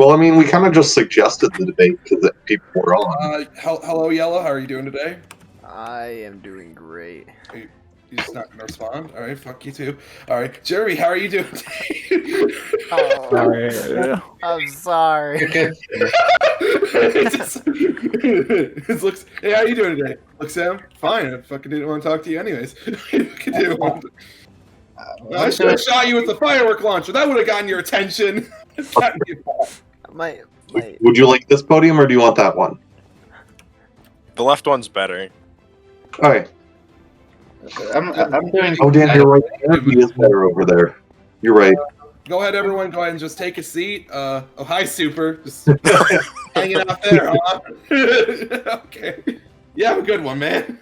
Well, I mean, we kind of just suggested the debate because people were on. Hello, Yellow. How are you doing today? I am doing great. You just not gonna respond? All right, fuck you too. All right, Jeremy, how are you doing today? I'm sorry. It looks. Hey, how you doing today? Look, Sam. Fine. I fucking didn't want to talk to you anyways. I should have shot you with the firework launcher. That would have gotten your attention. Would you like this podium or do you want that one? The left one's better. All right. I'm doing. Oh, Dan, you're right. Energy is better over there. You're right. Go ahead, everyone. Go ahead and just take a seat. Oh, hi, Super. Just hanging out there, huh? Okay. You have a good one, man.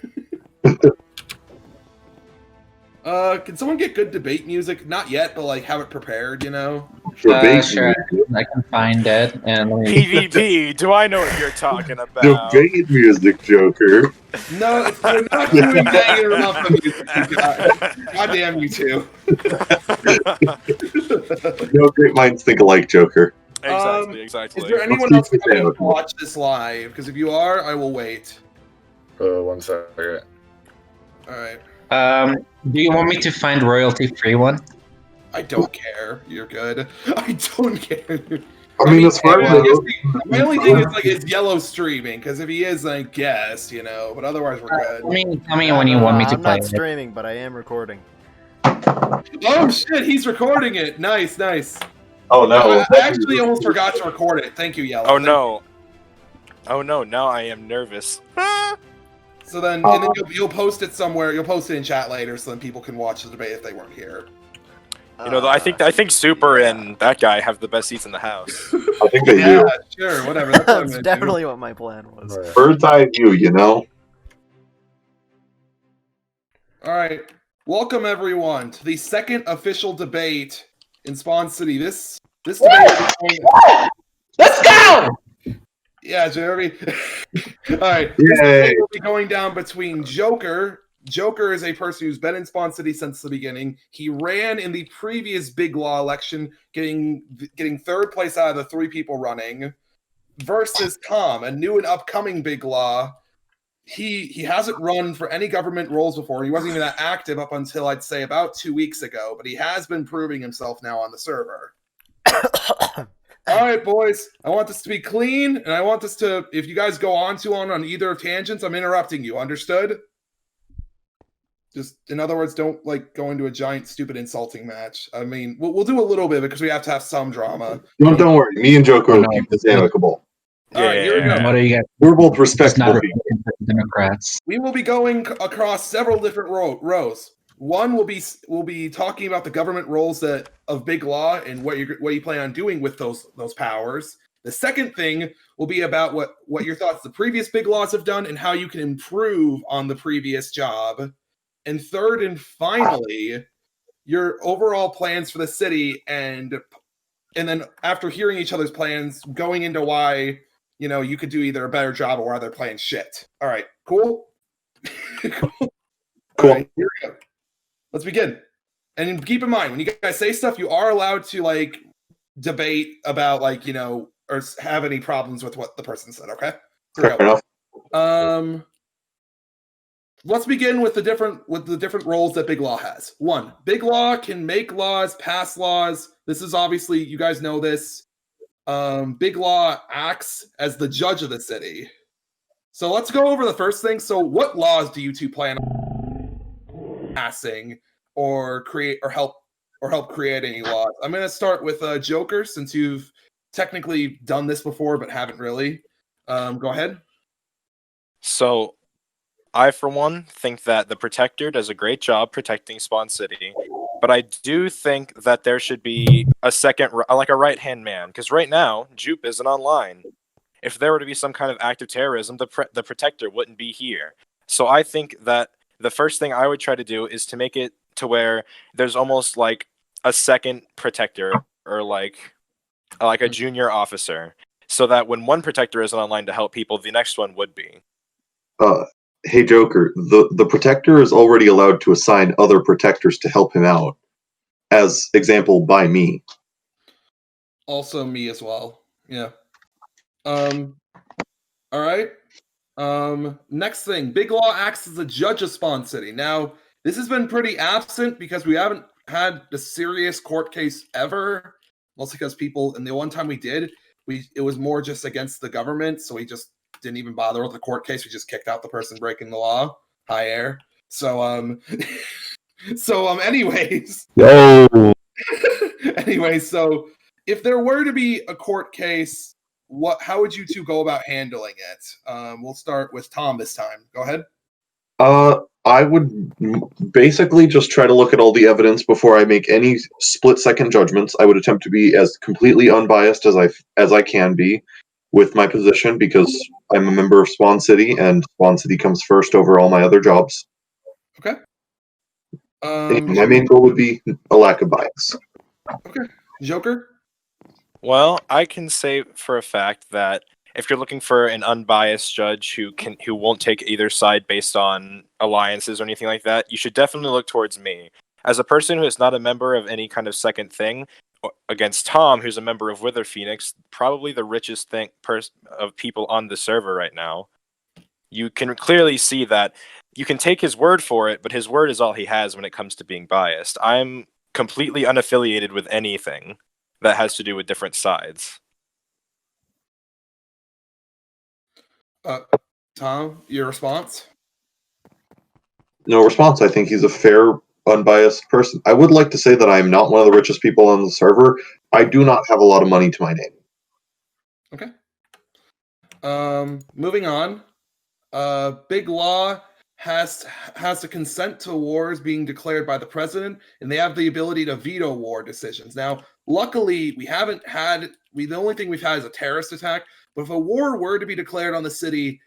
Can someone get good debate music? Not yet, but like have it prepared, you know? Debate Sure, I can find it. And PvP, do I know what you're talking about? Debate music, Joker. No, we're not doing that. You're not the music. God damn you two. No great minds think alike, Joker. Exactly. Is there anyone else coming to watch this live? Because if you are, I will wait. 1 second. All right. do you want me to find royalty-free one? I don't care. You're good. I don't care. I mean, as far as my only thing is like is Yellow streaming, because if he is, I guess, you know. But otherwise, we're good. Tell me when you want me to I'm play not it. streaming, but I am recording. Oh shit, he's recording it. Nice, nice. Oh no! I actually almost forgot to record it. Thank you, Yellow. Oh no. Oh no, now I am nervous. So then, and then you'll post it somewhere. You'll post it in chat later, so then people can watch the debate if they weren't here. You know, I think Super and that guy have the best seats in the house. I think they Yeah, do. sure, whatever. That's, what I'm That's gonna definitely what my plan was. Bird's eye view, you know. do. All right, welcome everyone to the second official debate in Spawn City. This debate. Let's go! Yeah, Jeremy. All right. Yay! Will be going down between Joker. Joker is a person who's been in Spawn City since the beginning. He ran in the previous Big Law election, getting third place out of the 3 people running. Versus Tom, a new and upcoming Big Law. He hasn't run for any government roles before. He wasn't even that active up until I'd say about 2 weeks ago, but he has been proving himself now on the server. All right, boys. I want this to be clean, and I want this to. If you guys go on either tangents, I'm interrupting you. Understood? Just in other words, don't like go into a giant, stupid, insulting match. I mean, we'll do a little bit because we have to have some drama. Don't worry. Me and Joker will keep this amicable. All right, here we go. What do you got? We're both It's respectable not people. Democrats. We will be going across several different rows. One will be talking about the government roles of Big Law and what you plan on doing with those powers. The second thing will be about what your thoughts the previous Big Laws have done and how you can improve on the previous job. And third and finally, your overall plans for the city and then after hearing each other's plans, going into why you could do either a better job or why they're playing shit. All right, cool. Cool. All right, here we go. Let's begin. And keep in mind, when you guys say stuff, you are allowed to like debate about or have any problems with what the person said. Okay. Fair enough. Let's begin with the different roles that Big Law has. 1, Big Law can make laws, pass laws. This is obviously, you guys know this. Big Law acts as the judge of the city. So let's go over the first thing. So what laws do you two plan on passing or create or help create any laws? I'm going to start with Joker, since you've technically done this before but haven't really. Go ahead. So, I, for one, think that the Protector does a great job protecting Spawn City, but I do think that there should be a second, like a right-hand man, because right now, Jupe isn't online. If there were to be some kind of act of terrorism, the Protector wouldn't be here. So I think that the first thing I would try to do is to make it to where there's almost like a second Protector, or like a junior officer, so that when one Protector isn't online to help people, the next one would be. Hey Joker, the Protector is already allowed to assign other Protectors to help him out. As example, by me. Also me as well. Yeah. All right. Next thing, Big Law acts as a judge of Spawn City. Now, this has been pretty absent because we haven't had a serious court case ever. Mostly because people, and the one time we did, it was more just against the government, so we just didn't even bother with the court case. We just kicked out the person breaking the law. High air. So anyways. Yo. Anyway, so if there were to be a court case, how would you two go about handling it? We'll start with Tom this time. Go ahead. I would basically just try to look at all the evidence before I make any split-second judgments. I would attempt to be as completely unbiased as I can be with my position because I'm a member of Spawn City, and Spawn City comes first over all my other jobs. Okay. My main goal would be a lack of bias. Okay. Joker? Well, I can say for a fact that if you're looking for an unbiased judge who won't take either side based on alliances or anything like that, you should definitely look towards me. As a person who is not a member of any kind of second thing, against Tom, who's a member of Wither Phoenix, probably the richest of people on the server right now, you can clearly see that you can take his word for it, but his word is all he has when it comes to being biased. I'm completely unaffiliated with anything that has to do with different sides. Tom, your response? No response. I think he's a fair, unbiased person. I would like to say that I am not one of the richest people on the server. I do not have a lot of money to my name. Okay. Moving on. Big Law has to consent to wars being declared by the president, and they have the ability to veto war decisions. Now, luckily, the only thing we've had is a terrorist attack. But if a war were to be declared on the city,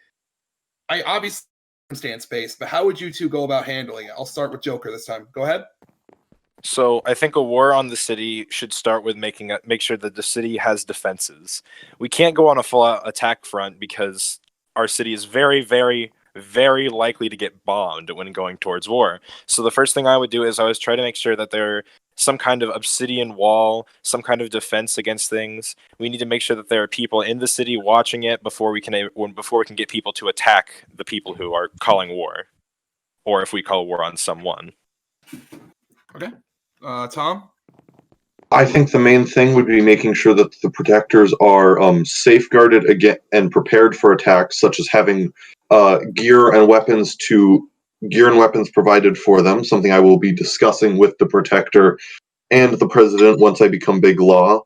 I obviously circumstance-based, but how would you two go about handling it? I'll start with Joker this time. Go ahead. So I think a war on the city should start with make sure that the city has defenses. We can't go on a full-out attack front because our city is very, very, very likely to get bombed when going towards war. So the first thing I would do is I would try to make sure that there some kind of obsidian wall, some kind of defense against things. We need to make sure that there are people in the city watching it before we can get people to attack the people who are calling war, or if we call war on someone. Okay. Tom? I think the main thing would be making sure that the protectors are safeguarded again and prepared for attacks, such as having gear and weapons provided for them, something I will be discussing with the protector and the president once I become Big Law,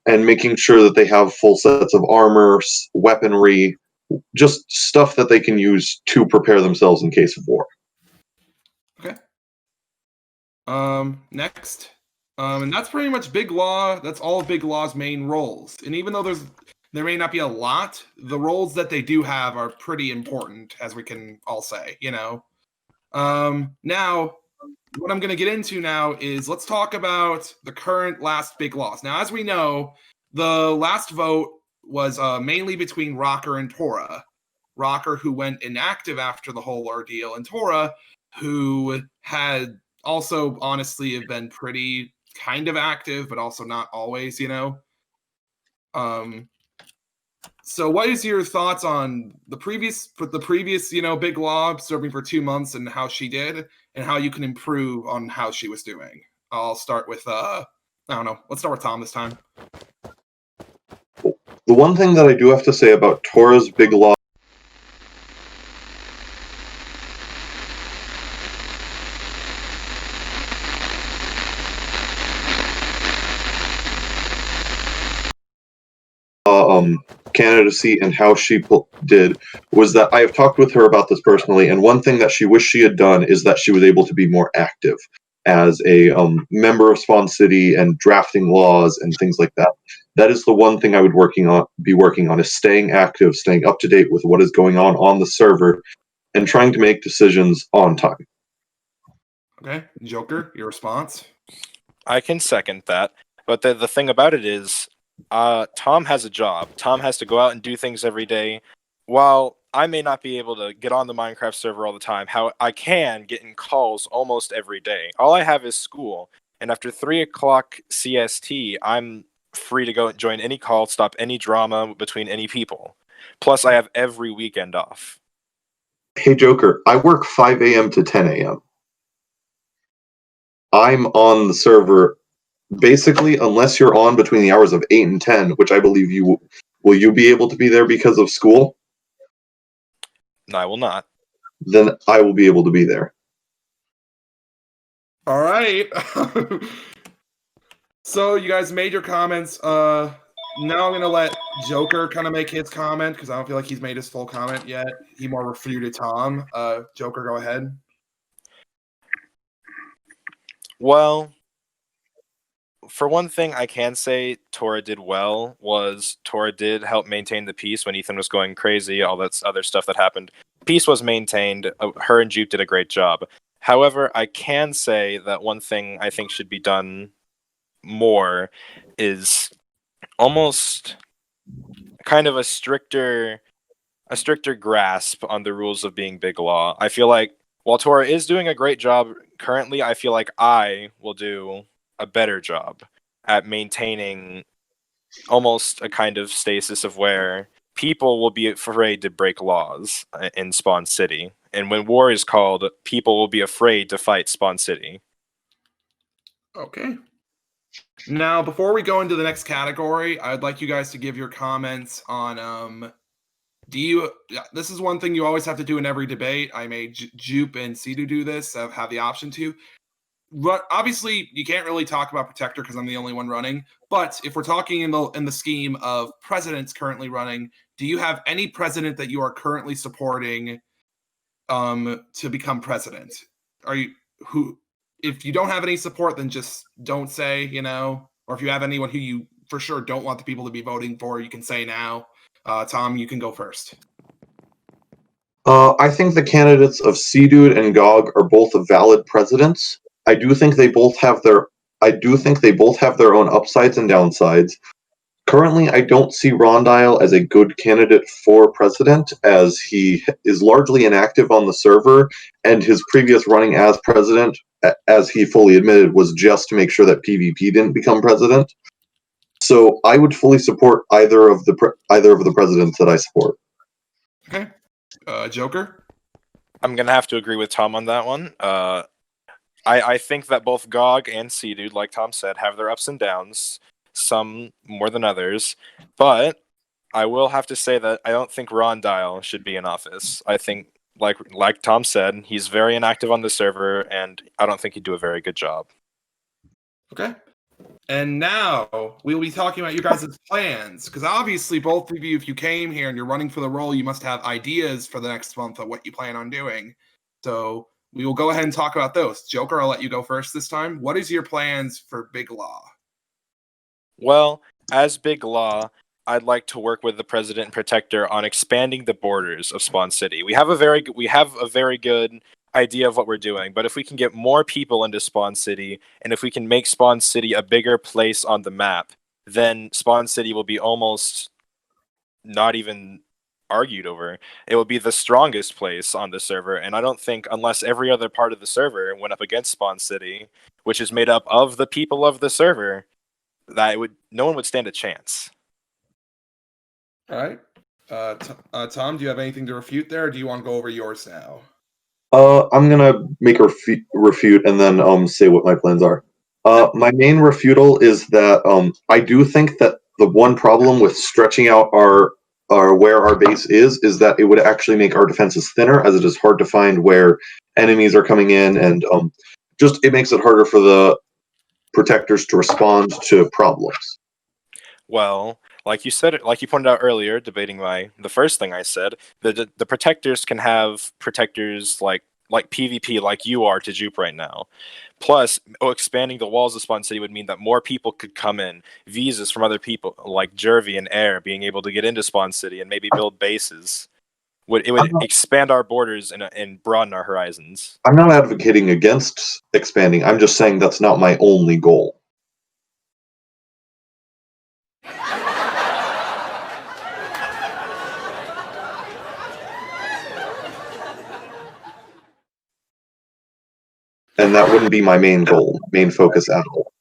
and making sure that they have full sets of armor, weaponry, just stuff that they can use to prepare themselves in case of war. Okay. Next. And that's pretty much Big Law. That's all of Big Law's main roles. And even though there may not be a lot, the roles that they do have are pretty important, as we can all say, you know. Now, what I'm going to get into now is let's talk about the current last Big Laws. Now, as we know, the last vote was mainly between Rocker and Tora. Rocker, who went inactive after the whole ordeal, and Tora, who had also honestly have been pretty kind of active, but also not always, you know. So what is your thoughts on the previous, you know, Big Law serving for 2 months and how she did, and how you can improve on how she was doing? I'll start with I don't know. Let's start with Tom this time. The one thing that I do have to say about Tora's Big Law candidacy and how she did was that I have talked with her about this personally, and one thing that she wished she had done is that she was able to be more active as a member of Spawn City and drafting laws and things like that. That is the one thing I would be working on is staying active, staying up to date with what is going on the server, and trying to make decisions on time. Okay, Joker, your response? I can second that, but the thing about it is, Tom has a job. Tom has to go out and do things every day. While I may not be able to get on the Minecraft server all the time, how I can get in calls almost every day. All I have is school, and after 3 o'clock CST, I'm free to go and join any call, stop any drama between any people. Plus, I have every weekend off. Hey, Joker, I work 5 a.m. to 10 a.m. I'm on the server basically, unless you're on between the hours of 8 and 10, which I believe you will. You be able to be there because of school? No, I will not. Then I will be able to be there. All right. So you guys made your comments. Now I'm gonna let Joker kind of make his comment because I don't feel like he's made his full comment yet. He more refuted Tom. Joker, go ahead. Well, for one thing, I can say Tora did well. Tora did help maintain the peace when Ethan was going crazy, all that other stuff that happened. Peace was maintained. Her and Jupe did a great job. However, I can say that one thing I think should be done more is almost kind of a stricter grasp on the rules of being Big Law. I feel like while Tora is doing a great job currently, I feel like I will do a better job at maintaining almost a kind of stasis of where people will be afraid to break laws in Spawn City. And when war is called, people will be afraid to fight Spawn City. Okay. Now, before we go into the next category, I'd like you guys to give your comments on this is one thing you always have to do in every debate. I made Jupe and Sidu do this. I've had the option to. Obviously, you can't really talk about Protector because I'm the only one running. But if we're talking in the scheme of presidents currently running, do you have any president that you are currently supporting to become president? If you don't have any support, then just don't say, or if you have anyone who you for sure don't want the people to be voting for, you can say now. Tom, you can go first. I think the candidates of Seadude and Gog are both valid presidents. I do think they both have their own upsides and downsides. Currently, I don't see Rondile as a good candidate for president, as he is largely inactive on the server, and his previous running as president, as he fully admitted, was just to make sure that PvP didn't become president. So I would fully support either of the presidents that I support. Okay, Joker. I'm gonna have to agree with Tom on that one. I think that both Gog and Seadude, like Tom said, have their ups and downs, some more than others. But I will have to say that I don't think Rondile should be in office. I think, like Tom said, he's very inactive on the server, and I don't think he'd do a very good job. Okay. And now we will be talking about your guys' plans, because obviously both of you, if you came here and you're running for the role, you must have ideas for the next month of what you plan on doing. So we will go ahead and talk about those. Joker, I'll let you go first this time. What is your plans for Big Law? Well, as Big Law, I'd like to work with the President and Protector on expanding the borders of Spawn City. We have a very good idea of what we're doing, but if we can get more people into Spawn City, and if we can make Spawn City a bigger place on the map, then Spawn City will be almost not even argued over. It will be the strongest place on the server, and I don't think, unless every other part of the server went up against Spawn City, which is made up of the people of the server, that no one would stand a chance. All right. Tom, do you have anything to refute there, or do you want to go over yours now? I'm gonna make a refute and then say what my plans are. My main refutal is that I do think that the one problem with stretching out our where our base is that it would actually make our defenses thinner, as it is hard to find where enemies are coming in, and just it makes it harder for the protectors to respond to problems. Well, like you said, like you pointed out earlier, debating the first thing I said, the protectors can have protectors like PvP, like you are to Jupe right now. Plus, expanding the walls of Spawn City would mean that more people could come in. Visas from other people, like Jervy and Air, being able to get into Spawn City and maybe build bases. It would expand our borders and broaden our horizons. I'm not advocating against expanding. I'm just saying that's not my only goal. And that wouldn't be my main goal, main focus at all.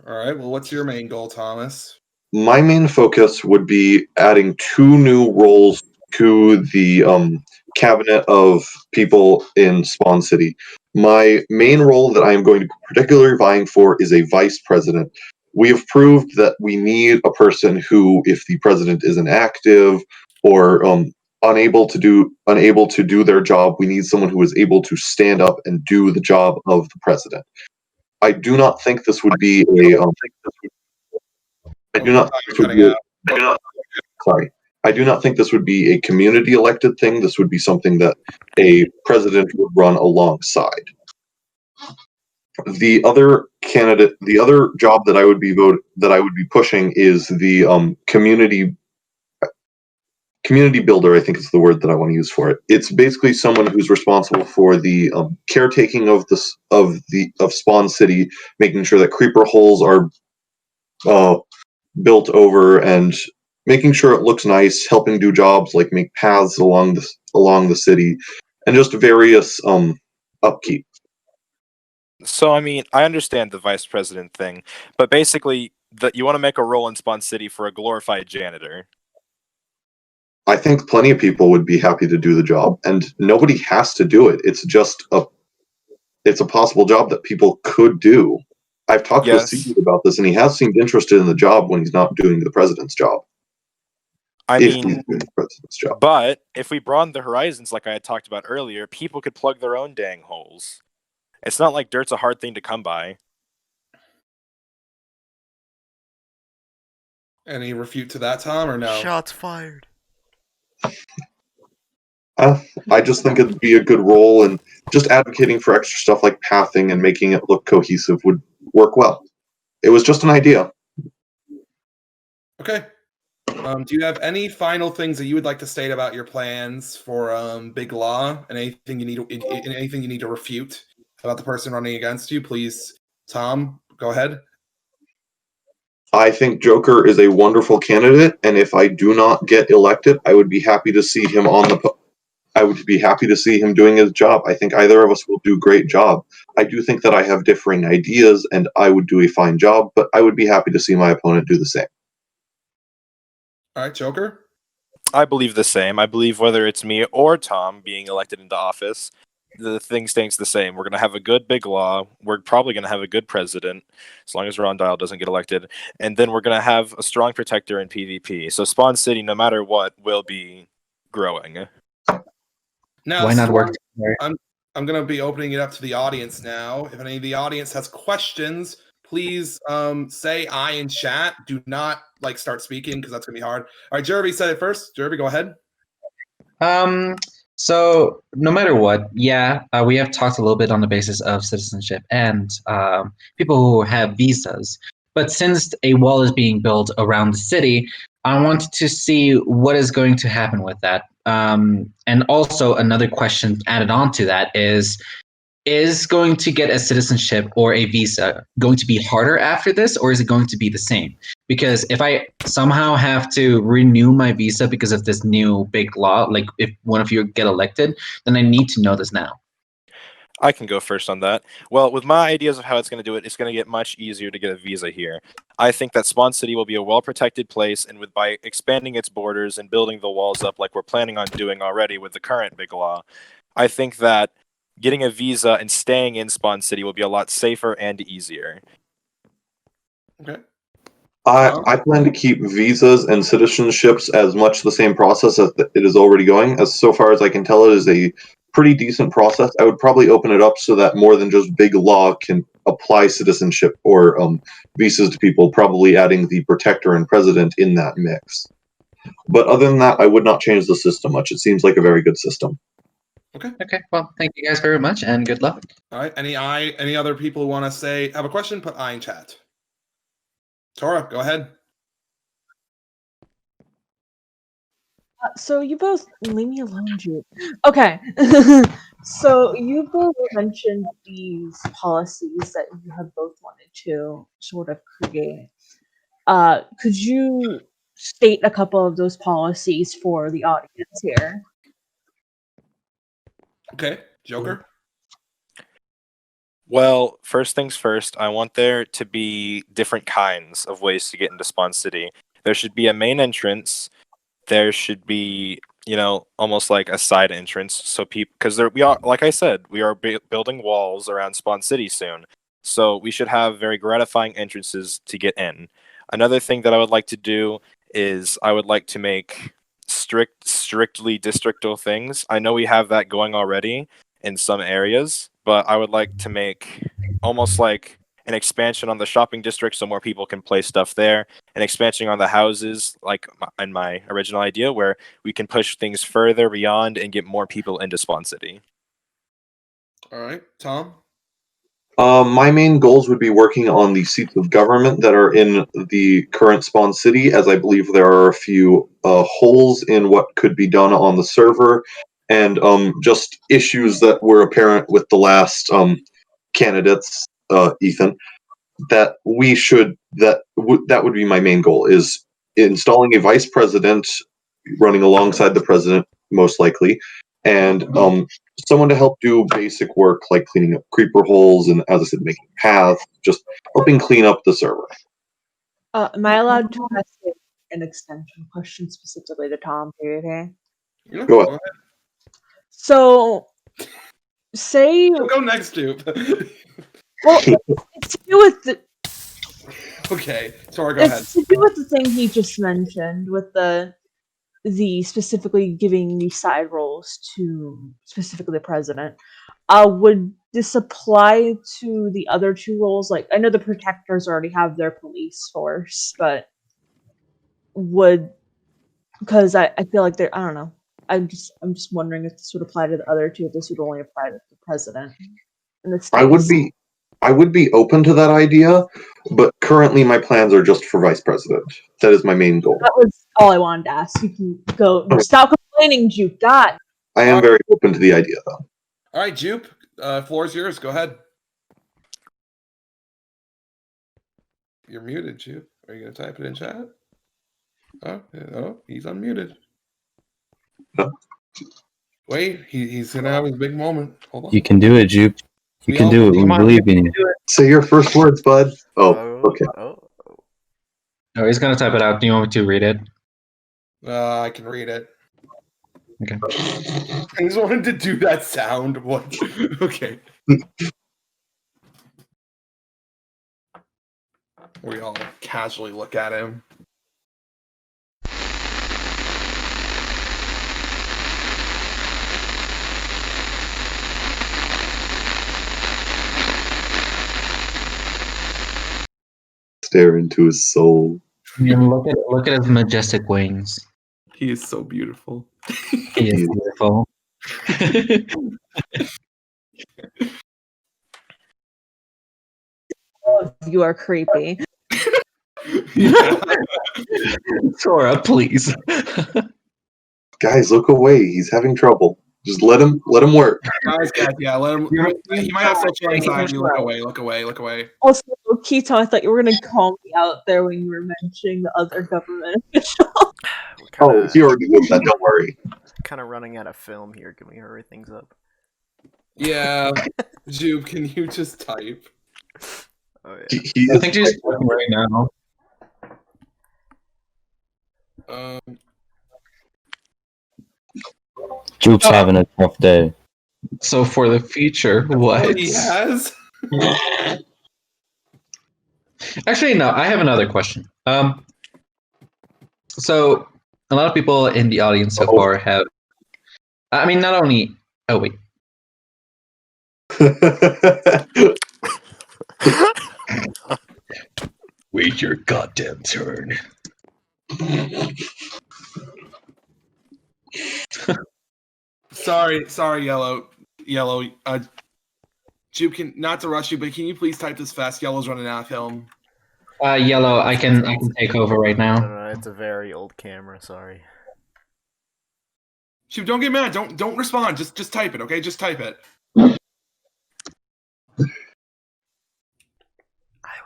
All right. Well, what's your main goal, Thomas? my main focus would be adding 2 new roles to the cabinet of people in Spawn City. My main role that I am going to be particularly vying for is a vice president. We have proved that we need a person who, if the president is inactive or unable to do their job, we need someone who is able to stand up and do the job of the president. I do not think this would be a I do not think this would Cutting be out. sorry. I do not think this would be a community elected thing. This would be something that a president would run alongside. The other job that I would be pushing is the community builder. I think is the word that I want to use for it. It's basically someone who's responsible for the caretaking of Spawn City, making sure that creeper holes are built over and making sure it looks nice, helping do jobs like make paths along the city, and just various upkeep. So, I mean, I understand the vice president thing, but basically, that you want to make a role in Spawn City for a glorified janitor. I think plenty of people would be happy to do the job, and nobody has to do it. It's a possible job that people could do. I've talked with Yes. Steve about this, and he has seemed interested in the job when he's not doing the president's job. I If he's mean, doing the president's job. but if we broaden the horizons, like I had talked about earlier, people could plug their own dang holes. It's not like dirt's a hard thing to come by. Any refute to that, Tom, or no? Shots fired. I just think it'd be a good role, and just advocating for extra stuff like pathing and making it look cohesive would work well. It was just an idea. Okay. Do you have any final things that you would like to state about your plans for Big Law, and anything you need to refute about the person running against you? Please, Tom, go ahead. I think Joker is a wonderful candidate, and if I do not get elected, I would be happy to see him doing his job. I think either of us will do a great job. I do think that I have differing ideas, and I would do a fine job, but I would be happy to see my opponent do the same. All right, Joker. I believe the same. I believe whether it's me or Tom being elected into office, the thing stays the same. We're going to have a good Big Law. We're probably going to have a good president, as long as Ron Dial doesn't get elected. And then we're going to have a strong protector in PvP. So Spawn City, no matter what, will be growing. Now, Why not work together? I'm going to be opening it up to the audience now. If any of the audience has questions, please say I in chat. Do not start speaking because that's going to be hard. All right, Jeremy said it first. Jeremy, go ahead. So no matter what, we have talked a little bit on the basis of citizenship and people who have visas. But since a wall is being built around the city, I wanted to see what is going to happen with that. And also another question added on to that is going to get a citizenship or a visa going to be harder after this, or is it going to be the same? Because if I somehow have to renew my visa because of this new big law, like if one of you get elected, then I need to know this now. I can go first on that. Well, with my ideas of how it's going to do it, it's going to get much easier to get a visa here. I think that Spawn City will be a well-protected place, and by expanding its borders and building the walls up like we're planning on doing already with the current big law, I think that getting a visa and staying in Spawn City will be a lot safer and easier. Okay. I plan to keep visas and citizenships as much the same process as it is already going. As so far as I can tell, it is a pretty decent process. I would probably open it up so that more than just big law can apply citizenship or visas to people, probably adding the protector and president in that mix. But other than that, I would not change the system much. It seems like a very good system. Okay. Well, thank you guys very much, and good luck. All right. Any other people who want to have a question? Put I in chat. Tora, go ahead. So you both leave me alone, Jude. Okay. So you both mentioned these policies that you have both wanted to sort of create. Could you state a couple of those policies for the audience here? Okay, Joker. Well, first things first, I want there to be different kinds of ways to get into Spawn City. There should be a main entrance. There should be, almost like a side entrance, so people, because we are, like I said, we are building walls around Spawn City soon, so we should have very gratifying entrances to get in. Another thing that I would like to do is I would like to make strictly districtal things. I know we have that going already in some areas, but I would like to make almost like an expansion on the shopping district so more people can play stuff there, an expansion on the houses, like in my original idea, where we can push things further beyond and get more people into Spawn City. All right, Tom. My main goals would be working on the seats of government that are in the current Spawn City, as I believe there are a few holes in what could be done on the server, and just issues that were apparent with the last candidates, Ethan. That would be my main goal, is installing a vice president running alongside the president, most likely, and someone to help do basic work like cleaning up creeper holes and, as I said, making paths, just helping clean up the server. Am I allowed to ask an extension question specifically to Tom here? Okay? Yeah, Go ahead. So, say Go next, Dupe. well, it's to do with the. Okay, sorry. Go ahead. It's to do with the thing he just mentioned, with the specifically giving the side roles to specifically the president. Would this apply to the other two roles? Like, I know the protectors already have their police force, but because I feel like they're, I don't know. I'm just wondering if this would apply to the other two, if this would only apply to the president in the states. I would be open to that idea, but currently my plans are just for vice president. That is my main goal. That was all I wanted to ask. You can go. Stop complaining, Juke. God. I am very open to the idea, though. All right, Jupe. Floor is yours. Go ahead. You're muted, Jupe. Are you going to type it in chat? Oh, he's unmuted. No. Wait, he's going to have his big moment. Hold on. You can do it, Jupe. You can do it. We believe in you. Say your first words, bud. Oh, okay. Oh, he's gonna type it out. Do you want me to read it? I can read it. Okay. I just wanted to do that sound. What? Okay. We all casually look at him. Stare into his soul. And look at his majestic wings. He is so beautiful. He is beautiful. Oh, you are creepy. Sora, please. Guys, look away. He's having trouble. Just let him work. Guys, yeah, let him. He might have sexual anxiety. Look away. Also, Keto, I thought you were going to call me out there when you were mentioning the other government official. Oh, he already did that. Don't worry. Kind of running out of film here. Can we hurry things up? Yeah, Jupe, can you just type? Oh, yeah. I think he's working right now. Jupe's having a tough day. So for the future, what? He has. Actually, no. I have another question. So a lot of people in the audience so far have. I mean, not only. Oh wait. Wait your goddamn turn. Sorry, Yellow. Jupe, not to rush you, but can you please type this fast? Yellow's running out of film. Yellow, I can take over right now. No, it's a very old camera. Sorry. Jupe, don't get mad. Don't respond. Just type it, okay? Just type it. I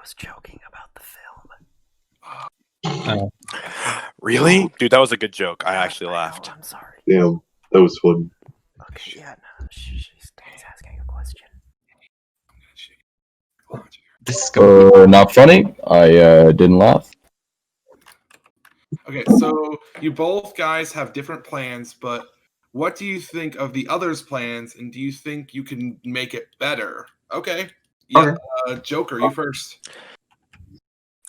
was joking about the film. Really? Dude, that was a good joke. I actually laughed. I'm sorry. Damn, that was fun. Okay, yeah, no, he's asking a question. This is going. Not funny. I didn't laugh. Okay, so you both guys have different plans, but what do you think of the others' plans, and do you think you can make it better? Okay. Yeah, Joker, you first.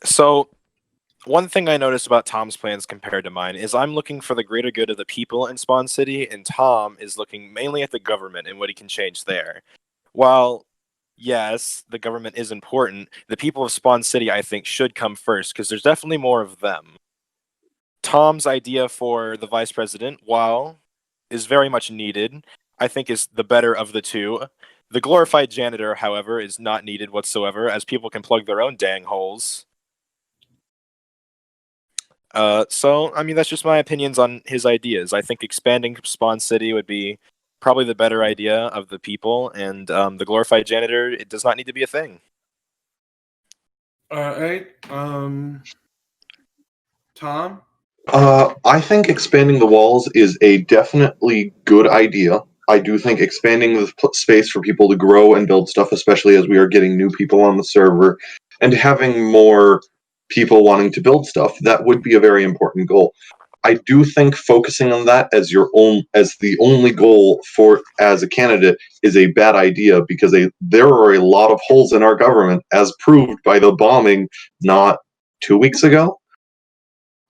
So, one thing I noticed about Tom's plans compared to mine is I'm looking for the greater good of the people in Spawn City, and Tom is looking mainly at the government and what he can change there. While, yes, the government is important, the people of Spawn City, I think, should come first, because there's definitely more of them. Tom's idea for the vice president, while is very much needed, I think is the better of the two. The glorified janitor, however, is not needed whatsoever, as people can plug their own dang holes. So, I mean, that's just my opinions on his ideas. I think expanding Spawn City would be probably the better idea of the people, and the glorified janitor, it does not need to be a thing. All right. Tom? I think expanding the walls is a definitely good idea. I do think expanding the space for people to grow and build stuff, especially as we are getting new people on the server, and having more people wanting to build stuff, that would be a very important goal. I do think focusing on that as the only goal for as a candidate is a bad idea, because there are a lot of holes in our government, as proved by the bombing not 2 weeks ago.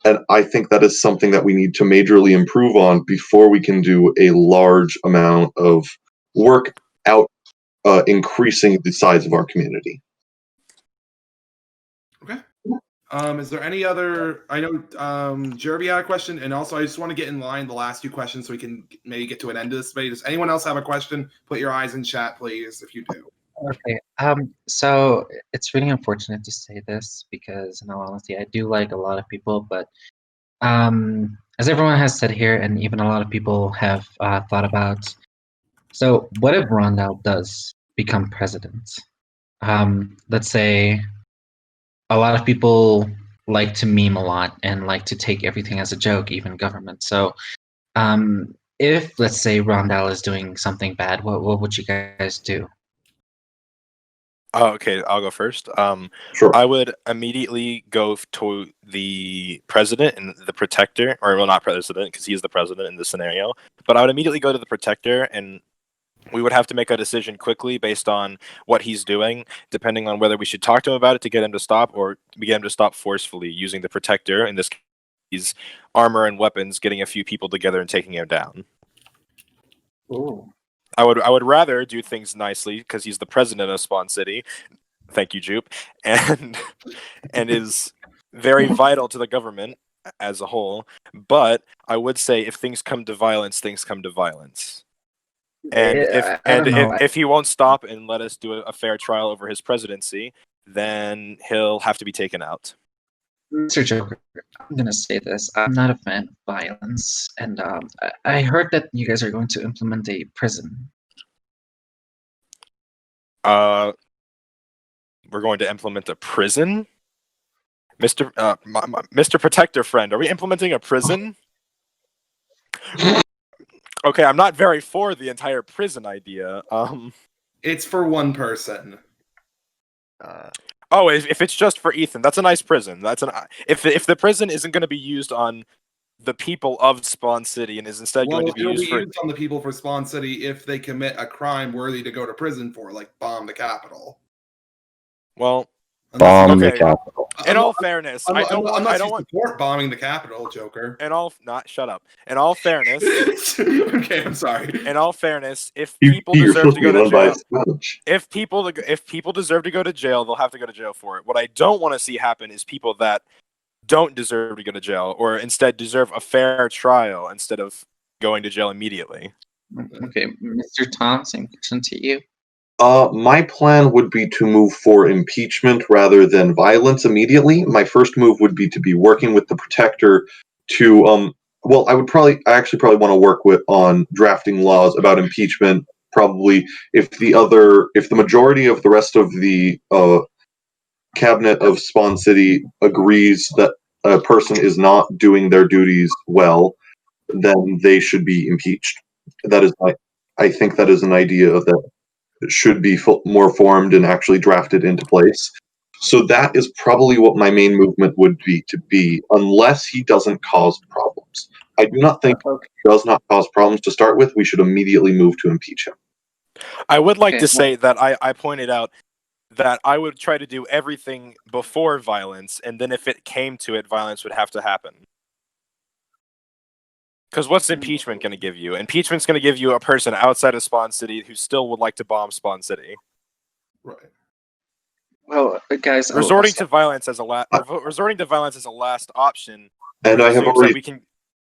And I think that is something that we need to majorly improve on before we can do a large amount of work out increasing the size of our community. Okay. Is there any other? I know Jeremy had a question, and also I just want to get in line the last two questions so we can maybe get to an end of this debate. Does anyone else have a question? Put your eyes in chat, please, if you do. Okay. So it's really unfortunate to say this because, in all honesty, I do like a lot of people, but as everyone has said here, and even a lot of people have thought about, so what if Rondell does become president? Let's say a lot of people like to meme a lot and like to take everything as a joke, even government. So, if let's say Rondell is doing something bad, what would you guys do? Oh, okay, I'll go first. Sure. I would immediately go to the president and the protector, or well, not president, because he is the president in this scenario. But I would immediately go to the protector, and we would have to make a decision quickly based on what he's doing, depending on whether we should talk to him about it to get him to stop, or get him to stop forcefully using the protector, in this case, armor and weapons, getting a few people together and taking him down. Ooh. I would rather do things nicely because he's the president of Spawn City. Thank you, Jupe, and is very vital to the government as a whole. But I would say if things come to violence, things come to violence. And I don't know. if he won't stop and let us do a fair trial over his presidency, then he'll have to be taken out. Mr. Joker, I'm gonna say this. I'm not a fan of violence, and I heard that you guys are going to implement a prison. We're going to implement a prison, Mr. Protector friend. Are we implementing a prison? Okay, I'm not very for the entire prison idea. It's for one person. Oh, if it's just for Ethan, that's a nice prison. If the prison isn't going to be used on the people of Spawn City and is instead going to be used on the people for Spawn City if they commit a crime worthy to go to prison for, like bomb the Capitol. Well, bomb the Capitol. In all fairness, I don't want support bombing the Capitol, Joker. Shut up. In all fairness, okay, I'm sorry. In all fairness, if people deserve to go to jail, if people deserve to go to jail, they'll have to go to jail for it. What I don't want to see happen is people that don't deserve to go to jail, or instead deserve a fair trial instead of going to jail immediately. Okay, Mr. Tom, same question to you. My plan would be to move for impeachment rather than violence immediately. My first move would be to be working with the protector to well, I actually probably want to work on drafting laws about impeachment. Probably if the majority of the rest of the cabinet of Spawn City agrees that a person is not doing their duties well, then they should be impeached. I think that is an idea that should be more formed and actually drafted into place. So that is probably what my main movement would be, unless he doesn't cause problems. I do not think if he does not cause problems to start with, we should immediately move to impeach him. I would like to say that I pointed out that I would try to do everything before violence, and then if it came to it, violence would have to happen. Because what's impeachment going to give you? Impeachment's going to give you a person outside of Spawn City who still would like to bomb Spawn City. Right. Well, guys, Resorting to violence as a last option. And I have already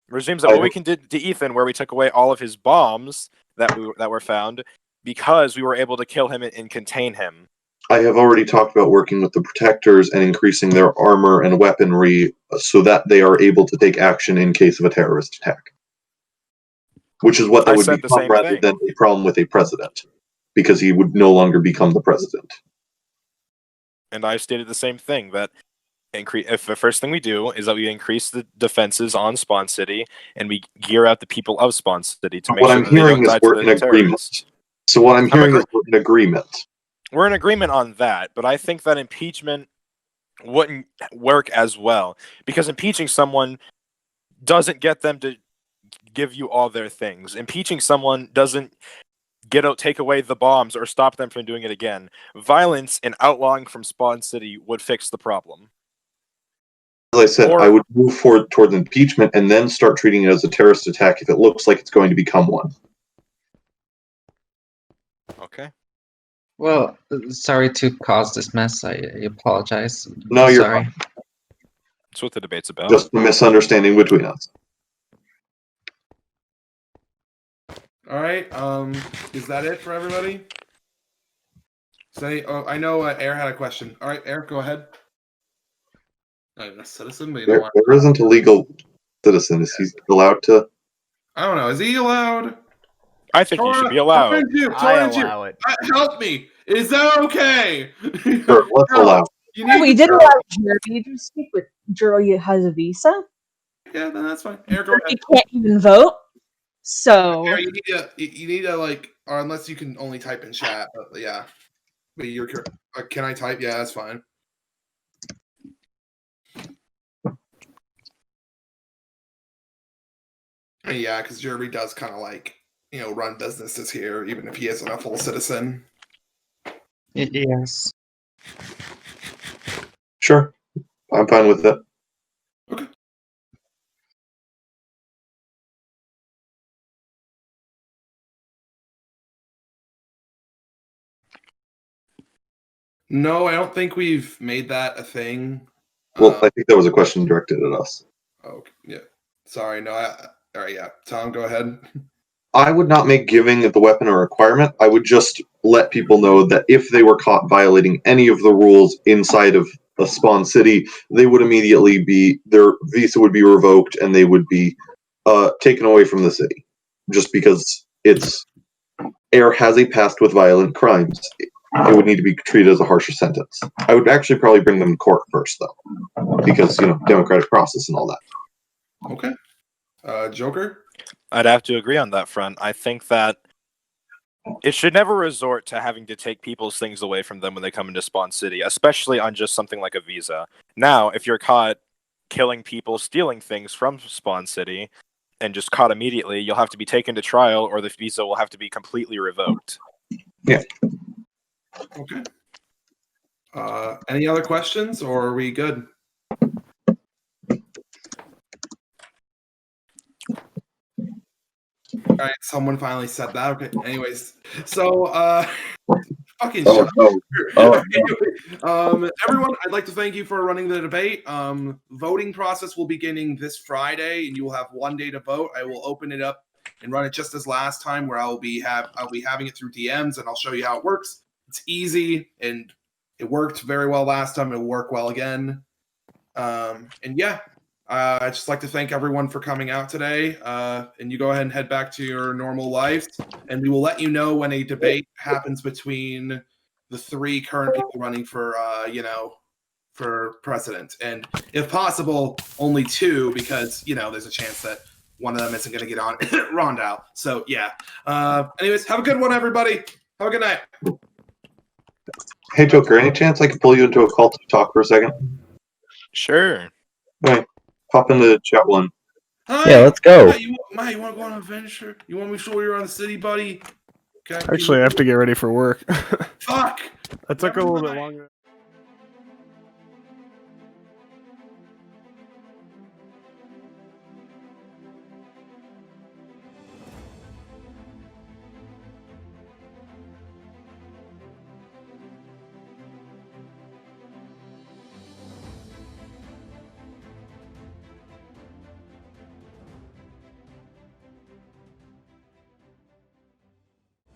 Resumes that what we can do to Ethan, where we took away all of his bombs that were found because we were able to kill him and contain him. I have already talked about working with the protectors and increasing their armor and weaponry so that they are able to take action in case of a terrorist attack. Which is what that would become rather than a problem with a president, because he would no longer become the president. And I stated the same thing, that if the first thing we do is that we increase the defenses on Spawn City and we gear out the people of Spawn City to make sure that they don't die to the terrorists. So what I'm hearing is we're in agreement. We're in agreement on that, but I think that impeachment wouldn't work as well, because impeaching someone doesn't get them to give you all their things. Impeaching someone doesn't take away the bombs or stop them from doing it again. Violence and outlawing from Spawn City would fix the problem. As I said, I would move forward toward impeachment and then start treating it as a terrorist attack if it looks like it's going to become one. Okay. Well, sorry to cause this mess. I apologize. No, you're sorry. fine. That's what the debate's about. Just a misunderstanding between us. All right. Is that it for everybody? I know Air had a question. All right, Air, go ahead. I'm a citizen, but you don't want. There isn't a legal citizen. Is he allowed to? I don't know. Is he allowed? I think he should be allowed. I allow it. Help me. Is that okay? Sure, let's allow. We did allow Jerry to speak, but Jerry has a visa. Yeah, then that's fine. Air, go ahead. He can't even vote. So Air, you need to like, or unless you can only type in chat. But yeah, but you're. Can I type? Yeah, that's fine. Yeah, because Jeremy does kind of like, run businesses here, even if he isn't a full citizen. Yes. Sure. I'm fine with that. Okay. No, I don't think we've made that a thing. Well, I think that was a question directed at us. Oh, yeah. Sorry, no. All right, yeah. Tom, go ahead. I would not make giving the weapon a requirement. I would just let people know that if they were caught violating any of the rules inside of a Spawn City, they would immediately their visa would be revoked and they would be taken away from the city. Just because Air has a past with violent crimes. It would need to be treated as a harsher sentence. I would actually probably bring them to court first, though. Because, democratic process and all that. Okay. Joker? I'd have to agree on that front. I think that it should never resort to having to take people's things away from them when they come into Spawn City, especially on just something like a visa. Now, if you're caught killing people, stealing things from Spawn City, and just caught immediately, you'll have to be taken to trial, or the visa will have to be completely revoked. Yeah. Okay. Any other questions, or are we good? All right, someone finally said that. Okay. Anyways, so fucking everyone, I'd like to thank you for running the debate. Voting process will be beginning this Friday, and you will have 1 day to vote. I will open it up and run it just as last time, where I'll be having it through DMs, and I'll show you how it works. It's easy, and it worked very well last time. It will work well again. And yeah. I'd just like to thank everyone for coming out today. And you go ahead and head back to your normal lives. And we will let you know when a debate happens between the 3 current people running for, for president. And if possible, only 2, because, there's a chance that one of them isn't going to get on Rondell. So, yeah. Anyways, have a good one, everybody. Have a good night. Hey, Joker, any chance I could pull you into a call to talk for a second? Sure. Right. Pop into chat one. Hi, Yeah, let's go. Matt, you want to go on an adventure? You want me to show you around the city, buddy? Okay. Actually, I have to get ready for work. Fuck. That took a little bit longer.